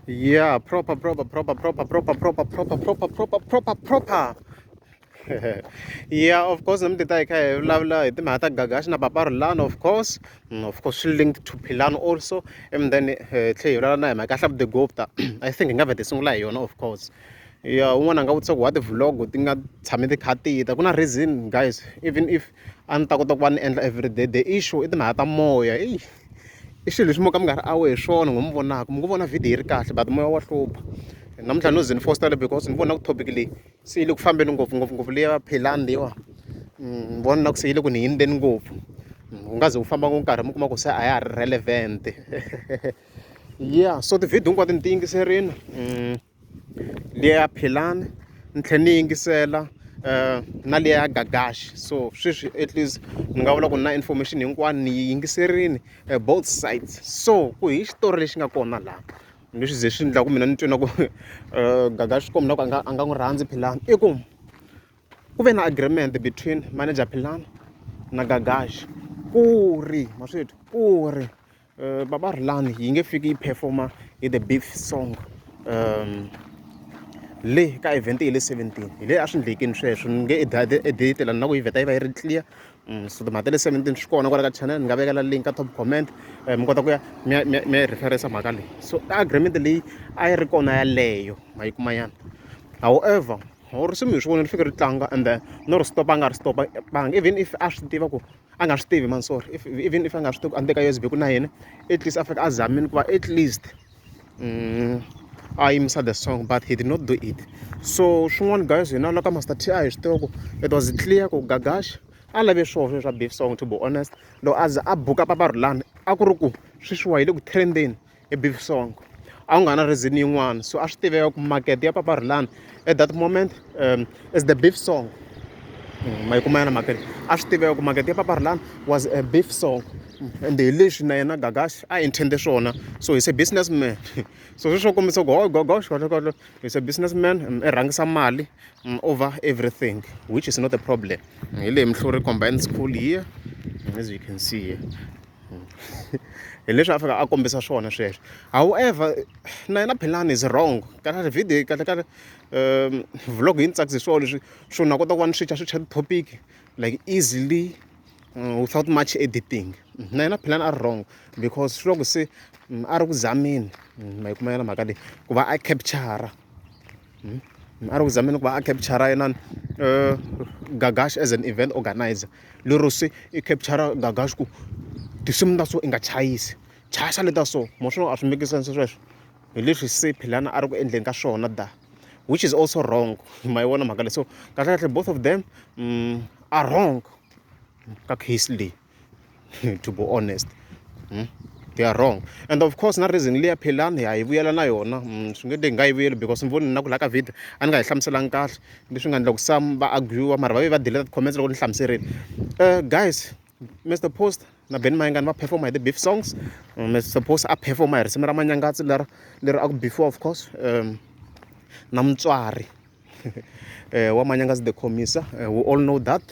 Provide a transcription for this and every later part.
Yeah, proper. Yeah, of course, I'm the type of love timhaka Gagash na Papa Rhulani, of course. Of course, linked to Philani also. And then, Hlavu The Gupta. I think I have the song like, of course. Yeah, one nga utsa what the vlog ti nga tshame ti kha ti ta ku na reason guys, even if a ni ta kota ku va ni endla everyday, the issue i timhaka ta moya. I xilo lexi mo ka mi nga ri awe hi swona n'wi mi vonaka mi ngo vona video yi ri kahle but moya wa hlupha. Namuntlha no ze ni fostela because ni vona ku topic leyi se yi le ku fambeni ngopfungopfu leya Philani leyiwa. Ni vona na ku se yi le ku ni yindzeni ngopfu. U nga ze u famba nkarhi mi kuma ku se a ya ha ri relevant. Yeah, so ti-video hinkwato ni ti yingiserile. Leya Philani ni tlhela ni yingisela na leya Gagash. So sweswi at least ni nga vula ku na information hinkwayo ni yi yingiserile both sides. So ku hi xitori lexi nga kona laha leswi ze swi endlaku mina ni twa na ku Gagash komi na ku a nga n'wi rhandzi Philani i ku ku ve na agreement between manager Philani na Gagash ku ri ma swi twi ku ri Baba Rhulani yi nge fiki yi performa hi the beef song le ka event hi le 17 hi le a swi endlekini sweswo ni nge edate lani na ku yi vheta yi va yi ri clear. So timhaka ta le 17 swi kona kwala ka channel ni nga vekela link ka top comment mi kota ku ya mi ya referensa mhaka leyi. So agreement leyi a yi ri kona yaleyo ma yi kuma yana. However or swi mi hi swi vona ri fike ri tlanga and no ri stop a nga ri stopanga even if a swi tiva ku a nga swi tivi man sorry even if a nga swi tivi ku a ni teka USB ku na yena at least a fika a zamini ku va at least I yimisa the song but he did not do it. So swin'wana guys hina la ka Master T a hi swi tiva ku it was clear ku Gagash a lave swoho swa beef song to be honest. Loko a za a buka Papa Rhulani a ku ri ku sweswiwa hi le ku trendeni hi beef song a ku nga na reason yin'wana. So a swi tiveka ku market ya Papa Rhulani at that moment is the beef song. Ma yi kuma yana mhaka leyi a swi tiveka ku market ya Papa Rhulani was a beef song and hi leswi na yena Gagash a intende swona. So he's a businessman. So sweswo kombisa ku Gagash he's a businessman i rhangisa mali over everything which is not a problem. Hi leyi Mhluri Combined School here as you can see here. Hi leswi a fika a kombisa swona sweswo. However na yena Philani is wrong kahle video kahle vlog yi ni tsakise swona leswi swo na kota ku va ni switcha topic like easily without much editing. Na yena Philani a ri wrong because swi loko se a ri ku zameni ma yi kuma yana mhaka leyi ku va a capture a ri ku zameni ku va a capture yena Gagash as an event organizer lero se i capture Gagash ku tinsimu ta so i nga chayisa leta so mo swona a swi make sense sweswo hi leswi se Philani a ri ku endleni ka swona which is also wrong ma yi vona mhaka leyi. So kahlekahle both of them are wrong ka case leyi to be honest. They are wrong and of course na reason leya Philani ha yi vuyela na yona swi nge te hi nga yi vuyeli because ni voni na ku laha ka video a ni nga yi hlamuselanga kahle leswi nga endla ku some va argue mara va ve va delete comments loko ni hlamuserile. Guys Mr Post na Ben Mayengani va performa hi the beef songs. Mr Post a performa hi risimu ra manyangatsi leri a ku before of course na mutswari wa manyangatsi the Khomisa. We all know that.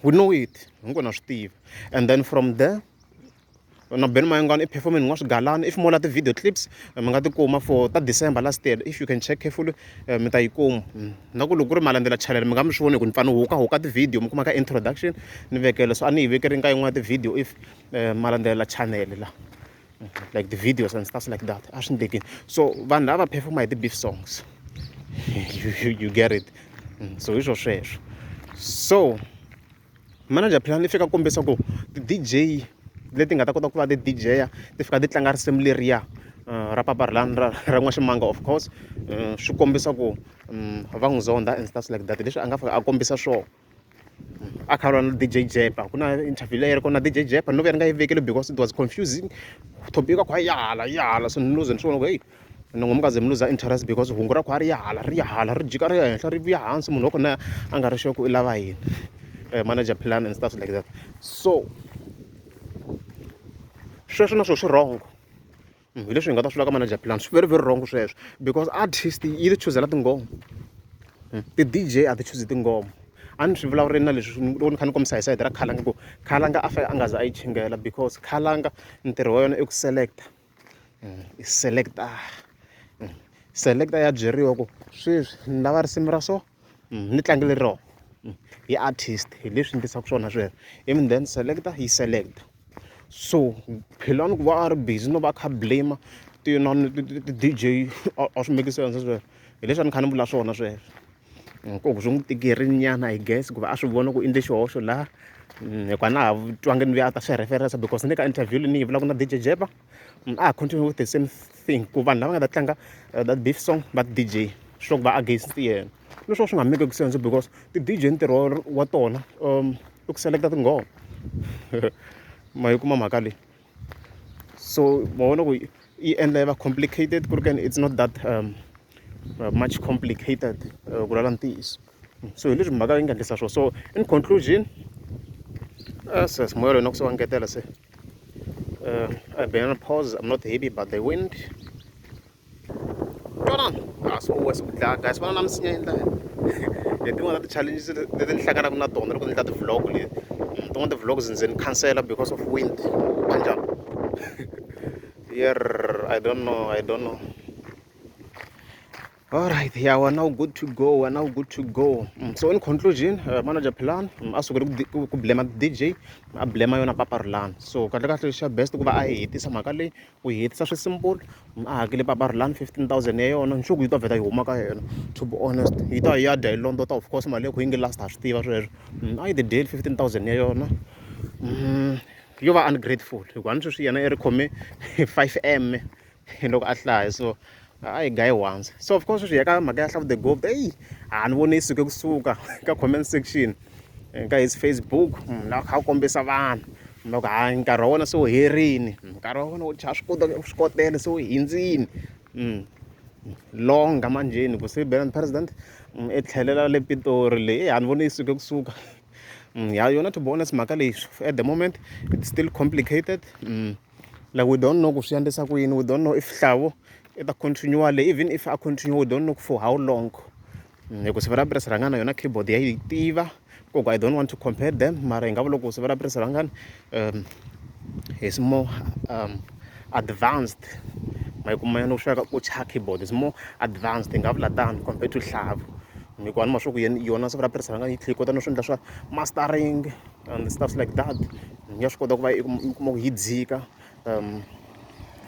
We know it hinkwenu na swi tiva and then from there na Ben Mayengani i performing n'wa swigalani. If mo la ti-video clips mi nga ti kuma for ta December last year if you can check carefully mi ta yi kuma na ku loko ku ri malandzela channel mi nga mi swi voni ku ni fane huka ti-video mi kuma ka introduction ni vekela. So a ni yi vekeri ka yin'wana ti-video if malandzela channel la like the videos and stuff like that a swi endlekini. So vanhu lava va performa hi ti-beef songs you get it. So hi swo sweswo. So manager Philani i fika kombisa ku ti-DJ leti nga ta kota ku va ti-DJ ti fika ti tlanga risimu leriya ra Papa Rhulani ra N'waximanga of course swi kombisa ku va n'wi zonda and stuff like that leswi a nga fika a kombisa swona. A kha na DJ Jepa ku na interview leyi ri kona na DJ Jepa no ve ri nga yi vekeli because it was confusing topic ka khwa yala so ni luze ni swi vona ku hey ni ngo mi nga ze mi luza interest because hungu ra khwa ri yala ri jika ri ya henhla ri vuya hansi munhu wa kona a nga ri sure ku i lava yini manager Philani and stuff like that. So sweswo na swo swi wrong hi leswi hi nga ta swivula ka manager Philani swi very wrong sweswo because artist yi ti chuzela tinghoma ti-DJ a ti chuzi tinghoma. A ni swi vulavurile na leswi loko ni kha ni kombisa hi side ra Khalanga ku Khalanga a fanele a nga za a yi chingela because Khalanga ntirho wa yona i ku selecta i selector ya byeriwa ku sweswi ni lava risimu ra so ni tlangile rona hi artist hi leswi endlisaka swona sweswo and then selector yi select. So Philani ku va a ri busy no va a kha blame ti-DJ a swi make sense sweswo hi leswi a ni kha ni vula swona sweswo ku swi n'wi tikerile nyana I guess ku va a swi vona ku endle xihoxo laha hikuva na ha twangi ni vuya a ta swi referensa because ni le ka interview leyi ni yi vulaka na DJ Jeba a continue with the same thing ku vanhu lava nga ta tlanga that beef song va DJ sure ku va against yena leswo swi nga make sense because ti-DJ ntirho wa tona i ku selecta tinghoma ma yi kuma mhaka leyi so ma vona ku yi endla yi va complicated ku ri kani it's not that much complicated ku lala ntiyiso so hi leswi mhaka yi nga endlisa swona so in conclusion ses moya loyi na ku se wa ngetela se I've been on pause. I'm not happy about the wind. That's always good luck, guys. But I'm saying that you don't want the challenges that they didn't na tona loko ni endla ti-vlog leti don't want the vlogs and then cancel because of wind. Kanjani? Yeah, I don't know. All right, yeah, we're now good to go. So in conclusion, manager plan, as we go blame DJ, I blame yona Papa Rhulani. So kahle xa best ku va a hetisa mhaka leyi ku hetisa swi simple a hakele Papa Rhulani 15,000 ya yona nxuku yi ta vheta yi huma ka yena to be honest yi ta ya dya hi London ta of course mali ya ku yi nge last ha swi tiva sweswo a yi the deal 15,000 ya yona yo va ungrateful hikuva ni sweswi yena i ri khome 5M loko a hlaya so I guy once so of course ya ka mhaka ya Hlavu The Gupta a ni voni yi suke kusuka ka comment section ka his Facebook la kha kombisa vanhu loko nkarhi wa wona se wu herini nkarhi wa wona wo chaya swi kotela se wu hindzini longa manjeni ku se bela president i tlhelela le Pitori leyi a ni voni yi suke kusuka ya yona to be honest mhaka leyi at the moment it's still complicated like we don't know ku swi endlisa ku yini we don't know if Hlavu ita continue even if I continue we don't know for how long hikuva se va ra rhangana yona keyboard ya yi tiva koko I don't want to compare them mara hi nga vula loko se va ra rhangana is more advanced ma yi kuma yana ku xaka ku chaya keyboard is more advanced hi nga vula tani compared to Hlavu hikuva ni ma swa ku yona se va ra rhangana yi tlhela yi kota no swi endla swa mastering and stuff like that ya swi kota ku va yi kuma ku yi dzika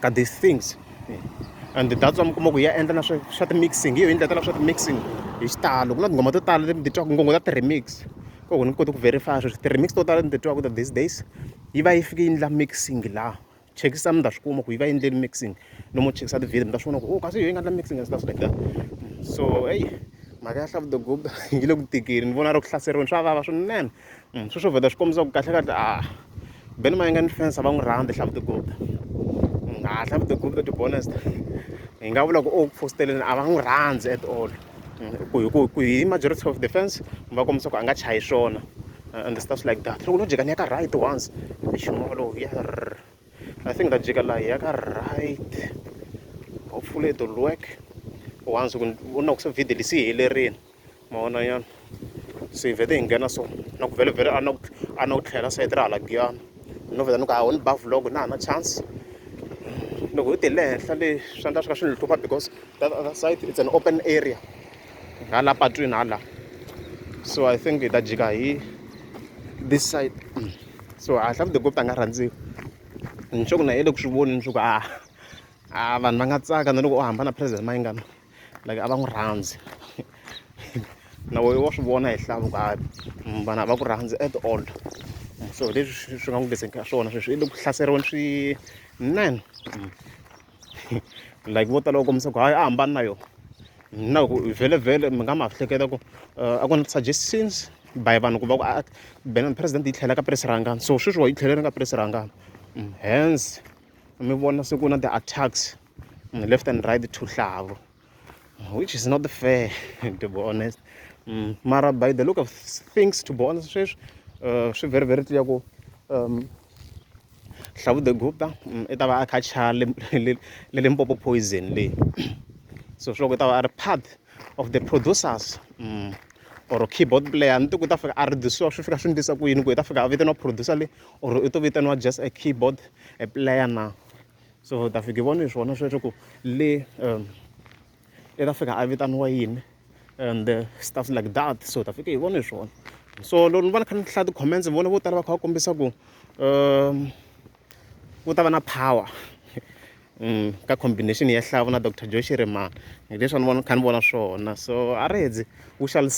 ka these things and that's why mi kuma ku ya endla na swa ti-mixing hi yo endletela swa ti-mixing hi xitalo ku na tinghoma to tala leti mi ti twaka ngopfu ta ti-remix koko ni koti ku verify sweswi ti-remix to tala leti mi ti twaka these days yi va yi fike yi endla mixing laha chekisa mi ta swi kuma ku yi va yi endleli mixing no mo chekisa ti-video mi ta swi vona ku kasi hi yo yi nga endla mixing and stuff like that so mhaka ya Hlavu The Gupta yi le ku tikeni ni vona ri ku hlaseriweni swa vava swinene sweswo vheta swi kombisa ku kahle beni ma yi nga ni fence a va n'wi rhandzi Hlavu The Gupta Hlavu The Gupta to be honest hi nga vula ku ku fositeleni a va n'wi rhandzi at all ku hi majority of defense va kombisa ku a nga chayi swona and stuff like that loko no jika ni ya ka right once ximolo I think that jika laha ya ka right hopefully it will work once ku na ku se video lesi yi helerini ma vona yana se vhete hi nghena so na ku vhele a na ku tlhela sayiti ra hala giyana no vheta ni ku a wu ni ba vlog na ha na chance loko hi te le henhla le swi endla swi ka swi ni hlupha because that other side it's an open area hala patwini hala so I think ta jika hi this side so Hlavu The Gupta a nga rhandziwi ni sure ku na hi le ku swi voni ni swi ku vanhu va nga tsaka na loko u hambana president Mayingani like a va n'wi rhandzi na wa swi vona hi Hlavu ku vanhu a va ku rhandzi at all so leswi swi nga n'wi leseni ka swona sweswi i le ku hlaseriweni swinene like vo tala va kombisa ku hayi a hambani na yona na ku vhele mi nga ma hleketa ku a ku na suggestions by vanhu ku va ku bena president yi tlhela ka press rhangana so sweswi yi tlhelela ka press rhangana hence mi vona se ku na the-attacks left and right to Hlavu which is not fair to be honest mara by the look of things to be honest sweswi swi very clear ku Hlavu The Gupta i ta va a kha chaya le Limpopo poison leyi so swi loko i ta va a ri part of the producers or keyboard player ni ti ku ta fika a ridisiwa swi fika swi endlisa ku yini ku i ta fika a vitaniwa producer leyi or i to vitaniwa just a keyboard a player na so ta fika hi vona hi swona sweswo ku le i ta fika a vitaniwa yini and stuff like that, so ta fika hi vona hi swona. So loko ni vona kha ni hlaya ti-comments ni vona vo tala va kha va kombisa ku ku ta va na power ka combination ya Hlavu na Dr. Joshi Rimani, hi leswi ni vona kha ni vona swona. So a ri hedzi we shall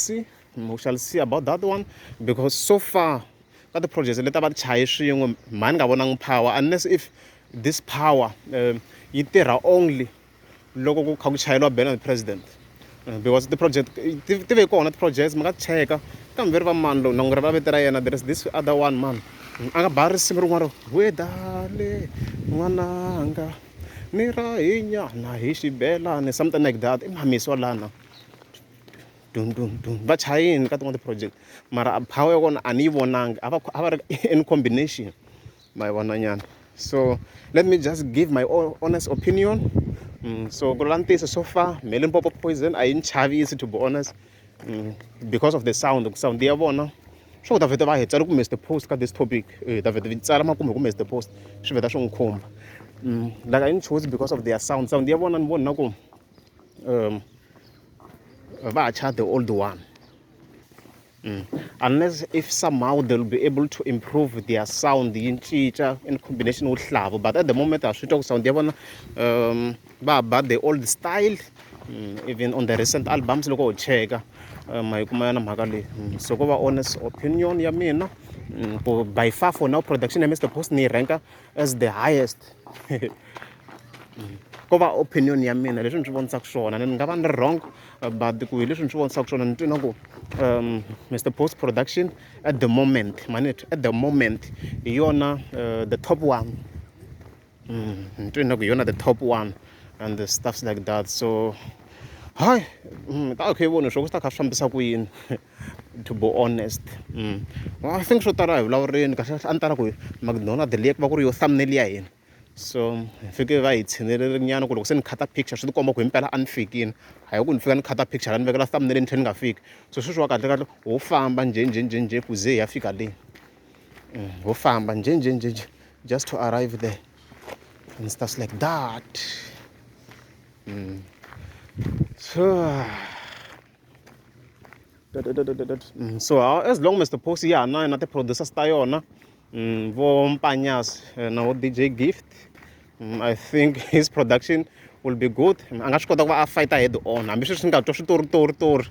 see about that one, because so far ka ti-projects leti va ti chaye swin'we mhani nga vonangi power, unless if this power yi tirha only loko ku kha ku chayeliwa bena the president, because ti-project ti ve kona ti-projects mi nga cheka kambe ri va mani lowu nangu ri va vito ra yena, there is this other one man a nga ba risimu rin'wana ro wedale n'wananga ni ra hinyana hi xibelani, something like that. I mhamisi wa lana va chayini ka tin'wana ti-project, mara power ya kona a ni yi vonangi, a va ri in combination ma yi vona nyana. So let me just give my honest opinion. So ku lantisa so far Melon Pop Poison a yi ni chavisi, to be honest, because of the sound ya vona swo ta vheta va hi tsala ku Mr Post ka this topic, ta vheta vi tsala makume ku Mr Post swi vheta swi n'wi khumba, like I didn't choose because of their sound ya vona ni vona ku va cha the old one, unless if somehow they'll be able to improve their sound in cinca in combination with Hlavu, but at the moment I swi twa ku sound ya vona va ba the old style, even on the recent albums loko u cheka ma yi kuma yana mhaka leyi. So ko va honest opinion ya mina, by far for now production ya Mr Post ni yi ranka as the highest. Ko va opinion ya mina leswi ni swi vonisaka swona, ni nga va ni ri wrong, but ku hi leswi ni swi vonisaka swona ni twina ku Mr Post production at the moment at the moment hi yona the top one, ni twina ku hi yona the top one and the stuffs like that. So hayi ta okay vona swo ku swi ta kha swi fambisa ku yini, to be honest. I think swo tala hi vulavurini kahle a ni tala ku McDonald leyi ku va ku ri yo thumbnail ya hina, so hi fike va hi tshinelele nyana ku loko se ni khata picture swi ti komba ku himpela a ni fikini, hayi ku ni fika ni khata picture a ni vekela thumbnail ni tlhela ni nga fiki. So sweswi wa kahle kahle ho famba njhe ku ze hi ya fika le, ho famba njhe just to arrive there and stuff like that. So as long as the post ya na ti-producers ta yona vo Mpanyas na vo DJ Gift, I think his production will be good. A nga swi kota ku va a fighter head on hambi sweswi ni nga twa switoritori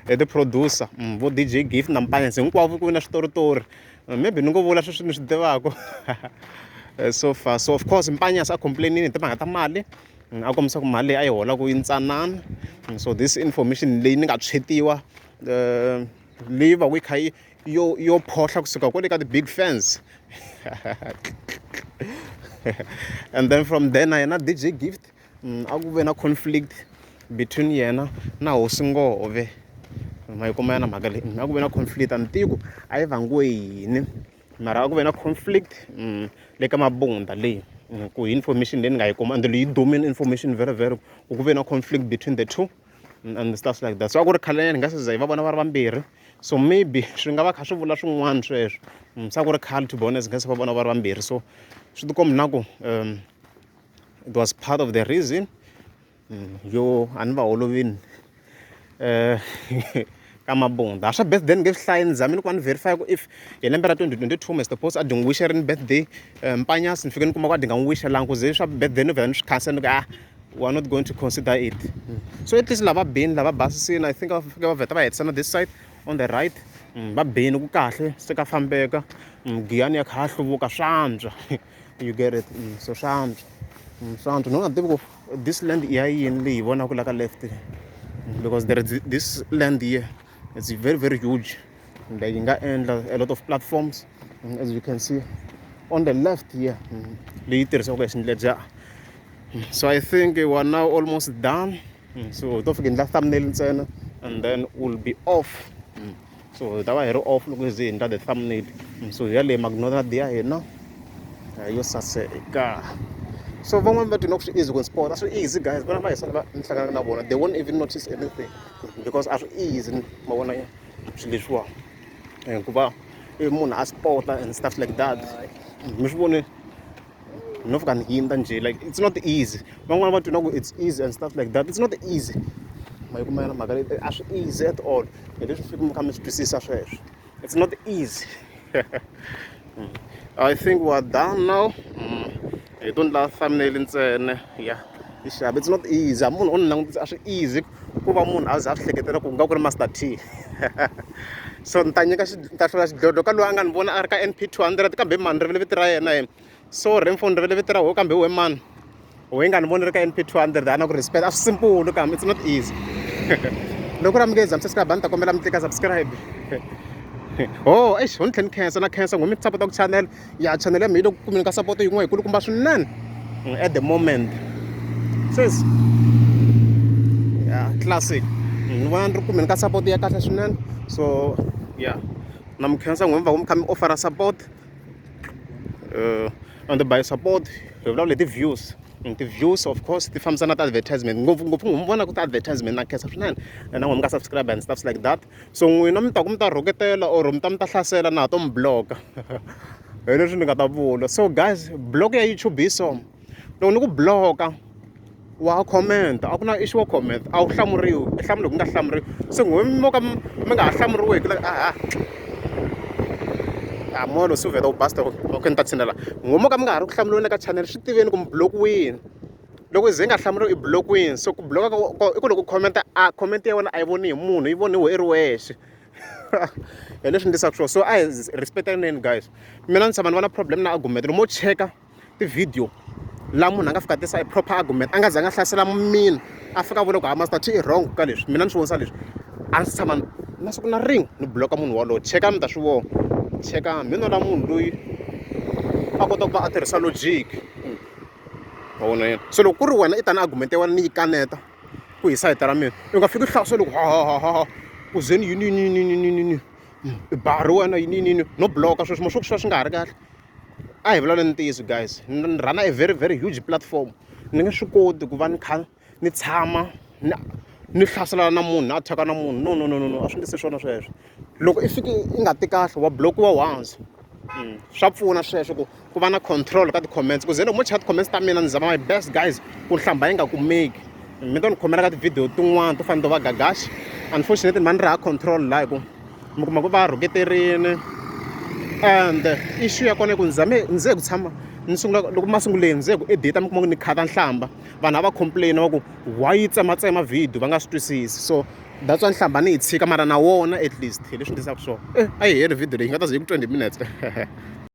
hi ti-producer vo DJ Gift na Mpanyas hinkwavo ku vi na switoritori, maybe ni ngo vula sweswi ni swi tivaka so far. So of course Mpanyas a complainini hi timhaka ta mali, a kombisa ku mali leyi a yi holaka yintsanana. So this information leyi ni nga tshwetiwa leyi va ku yi kha yo phohla kusuka kwale ka ti-big fans and then from then na yena DJ Gift a ku ve na conflict between yena na Hosi Ngove, ma yi kuma yana mhaka leyi, a ku ve na conflict a ni tivi ku a yi vangiwe yini, mara a ku ve na conflict le ka Mabunda leyi ku information leyi ni nga yi kuma and leyi dumini information very ku ve na conflict between the two and stuff like that. So a ku ri khale ni nga se za hi va vona va ri vambirhi, so maybe swi nga va kha swi vula swin'wana sweswo, se a ku ri khale to be honest nga se va vona va ri vambirhi. So swi tikomba na ku it was part of the reason yo a ni va holovini ka Mabunda. Swa birthday ni nge swi hlayi ni zamini ku va ni verify ku if hi lembe ra 2022 Mr Post a di n'wi wisherini birthday Mpanyas ni fike ni kuma ku a di nga n'wi wishelangi ku ze swa birthday ni vhela ni swi cancel ni ku we are not going to consider it. So at least lava bini lava basisini, I think va fika va vheta va hetisana this side on the right, va bini ku kahle se ka fambeka, giyani ya kha ya hluvuka swantswa you get it. So swantswa ni nga tivi ku this land i ya yini leyi hi vonaka la ka left, because there is this land here, it's very huge, like yi nga endla a lot of platforms as you can see on the left here leyi tirhisiwaka hi xindledya. So I think we're now almost done, so don't forget that thumbnail ntsena and then we'll be off. So ta va hi ri off loko hi ze hi endla the thumbnail. So hi ya leyi McDonald ya hina yo saseka. So van'wani va twina ku swi easy ku sport, a swi easy guys, vana va hi sala ni hlangana na vona they won't even notice anything because a swi easy ma vona swilo leswiwa ku va munhu a sporta and stuff like that. Mi swi vone Nofika ni hinda nje, like it's not easy. Van'wana va twa it's easy and stuff like that. It's not easy. It's easy at all. It's not easy. I think we're done now. You don't love thumbnail in yeah. It's not easy. I'm not actually easy. Master T. So NP 200 can be man relevant. So Renfon relevant can be man. When I'm NP 200, I respect. That's simple. Look, it's not easy. Look what I'm getting. I'm subscribe. Oh, I shouldn't cancel. Women support channel. Yeah, channel. Me don't come support you. At the moment. Says, yeah, classic. One come support the so yeah. Nam cancel when come offer a support. And the buy support. We have the views. The views, of course, the farms are not advertisement. Go advertisement na kesa shnan. And now I'm gonna subscribe and stuff like that. So when I'm talking about rogetela or hlasela na tom blog. So guys, blog ya YouTube iso. Don't go blog. Wa comment. Akuna issue comment. Aw hlamuriwa. Hlamlo nga hlamuriwa. So when mo ka mga hlamuriwa molo so veda basta okay ntatsinela ngomo ka mga ri ku hlamulona ka channel swi tiveni ku block win loko ze nga hlamuriwa I block win so ku block I ku loko comment ya wena a yi voni hi munhu yi voniwe I ri wexe hi leswi ndisaka swo so I respectaneni guys mina ni tshama ni vona problem na argument mo cheka ti-video la munhu a nga fika tisa proper argument a nga zanga hlasela mina a fika vona ku Master T I wrong ka leswi mina ni swi vonisa leswi a ndzi tshama na siku na ring ni blocka munhu walowo cheka mi ta swi vona cheka mina la munhu loyi a kota ku va a tirhisa logic so loko ku ri wena I ta na argument ya wena ni yi kaneta ku hi sayiti ra mina I nga fiki hlaso loko ku zeni yini I bari wena yini no blocka sweswo swo swi nga ha ri kahle a hi vulavuleni ntiyiso guys ni run a very very huge platform ni nge swi koti ku va ni kha ni tshama ni hlasela na munhu na attack na munhu no a swi ndisi swona sweswo loko I fiki I nga ti kahle wa blockiwa once swa pfuna sweswo ku va na control ka ti-comments ku ze loko mo chat comments ta mina ni zama my best guys ku hlamba yi nga kumeki mi to ni khomela ka ti-video tin'wana to fana to va Gagash unfortunately mani ri ha control la hi ku mi kuma ku va rhuketerini and issue ya kona I ku ni ze ku tshama ni sungula loko masunguleni ze ku edita mi kuma ku ni khata nhlamba vanhu a va complain va ku why yi tsematsema video va nga swi twisisi so that's why nhlamba ni yi tshika mara na wona at least hi leswi ndisaka swona a hi heri video leyi nga ta ze yi ku 20 minutes